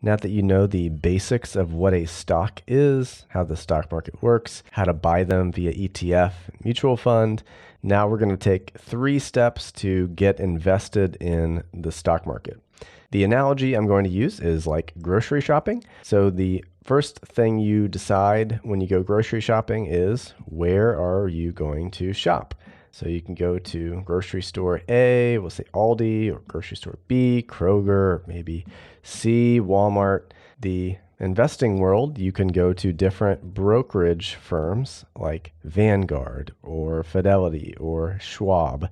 Now that you know the basics of what a stock is, how the stock market works, how to buy them via ETF, mutual fund, now we're going to take 3 steps to get invested in the stock market. The analogy I'm going to use is like grocery shopping. So the first thing you decide when you go grocery shopping is, where are you going to shop? So you can go to grocery store A, we'll say Aldi, or grocery store B, Kroger, or maybe C, Walmart. The investing world, you can go to different brokerage firms like Vanguard or Fidelity or Schwab.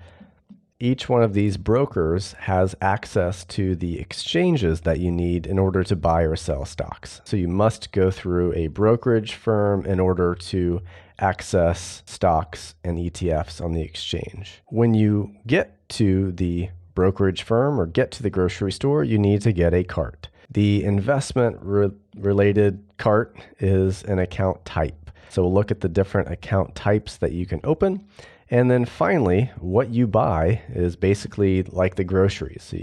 Each one of these brokers has access to the exchanges that you need in order to buy or sell stocks. So you must go through a brokerage firm in order to access stocks and ETFs on the exchange. When you get to the brokerage firm or get to the grocery store, you need to get a cart. The investment related cart is an account type. So we'll look at the different account types that you can open. And then finally, what you buy is basically like the groceries. So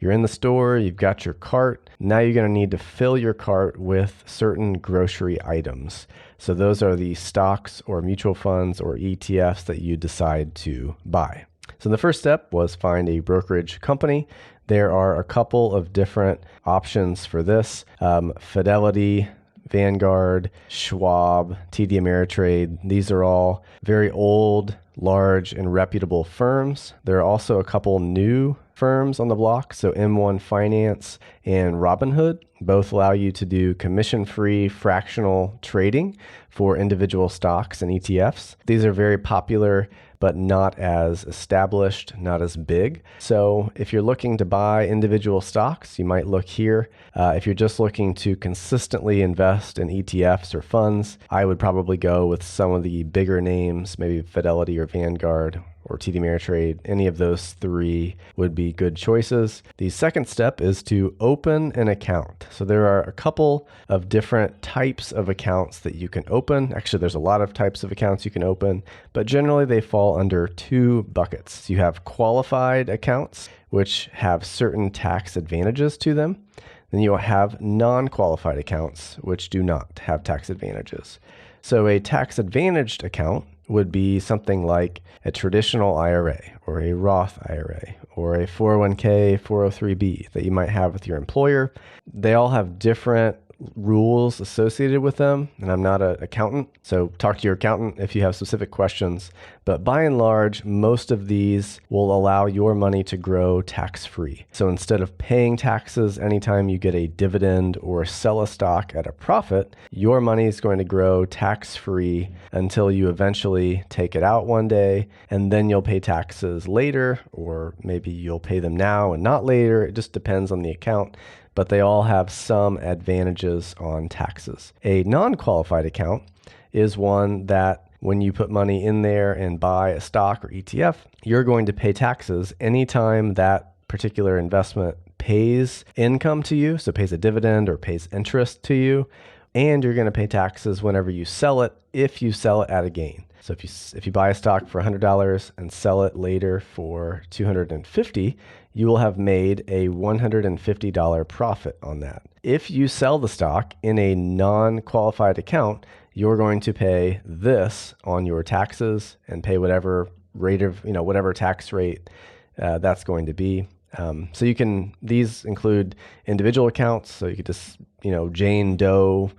you're in the store, you've got your cart. Now you're going to need to fill your cart with certain grocery items. So those are the stocks or mutual funds or ETFs that you decide to buy. So the first step was find a brokerage company. There are a couple of different options for this. Fidelity, Vanguard, Schwab, TD Ameritrade. These are all very old, large, and reputable firms. There are also a couple new firms on the block. So M1 Finance and Robinhood both allow you to do commission-free fractional trading for individual stocks and ETFs. These are very popular, but not as established, not as big. So if you're looking to buy individual stocks, you might look here. If you're just looking to consistently invest in ETFs or funds, I would probably go with some of the bigger names, maybe Fidelity or Vanguard or TD Ameritrade. Any of those 3 would be good choices. The second step is to open an account. So there are a couple of different types of accounts that you can open. Actually, there's a lot of types of accounts you can open, but generally they fall under 2 buckets. You have qualified accounts, which have certain tax advantages to them. Then you'll have non-qualified accounts, which do not have tax advantages. So a tax-advantaged account would be something like a traditional IRA or a Roth IRA or a 401k, 403b that you might have with your employer. They all have different rules associated with them, and I'm not an accountant, so talk to your accountant if you have specific questions. But by and large, most of these will allow your money to grow tax-free. So instead of paying taxes anytime you get a dividend or sell a stock at a profit, your money is going to grow tax-free until you eventually take it out one day, and then you'll pay taxes later, or maybe you'll pay them now and not later. It just depends on the account, but they all have some advantages on taxes. A non-qualified account is one that when you put money in there and buy a stock or ETF, you're going to pay taxes anytime that particular investment pays income to you, so pays a dividend or pays interest to you, and you're going to pay taxes whenever you sell it, if you sell it at a gain. So if you buy a stock for $100 and sell it later for $250, you will have made a $150 profit on that. If you sell the stock in a non-qualified account, you're going to pay this on your taxes and pay whatever rate of, whatever tax rate that's going to be. So these include individual accounts. So you could just, Jane Doe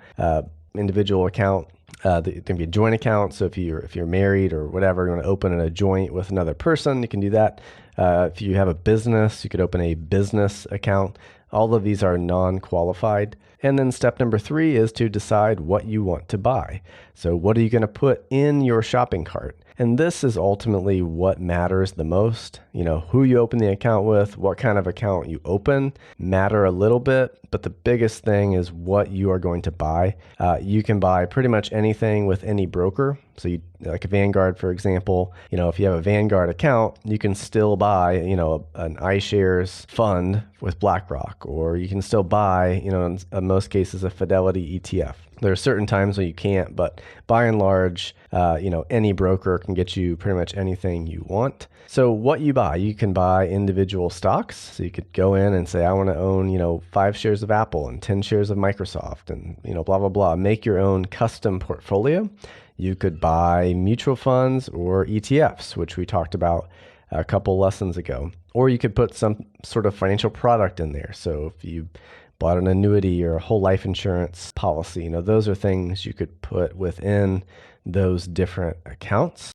individual account. There can be a joint account. So if you're married or whatever, you want to open in a joint with another person, you can do that. If you have a business, you could open a business account. All of these are non-qualified. And then step number 3 is to decide what you want to buy. So what are you going to put in your shopping cart? And this is ultimately what matters the most. Who you open the account with, what kind of account you open matter a little bit, but the biggest thing is what you are going to buy. You can buy pretty much anything with any broker. So like a Vanguard, for example, if you have a Vanguard account, you can still buy, an iShares fund with BlackRock, or you can still buy, in most cases, a Fidelity ETF. There are certain times when you can't, but by and large, any broker can get you pretty much anything you want. So what you buy, you can buy individual stocks. So you could go in and say, I want to own, 5 shares of Apple and 10 shares of Microsoft and, blah, blah, blah. Make your own custom portfolio. You could buy mutual funds or ETFs, which we talked about a couple lessons ago. Or you could put some sort of financial product in there. So if you bought an annuity or a whole life insurance policy, those are things you could put within those different accounts.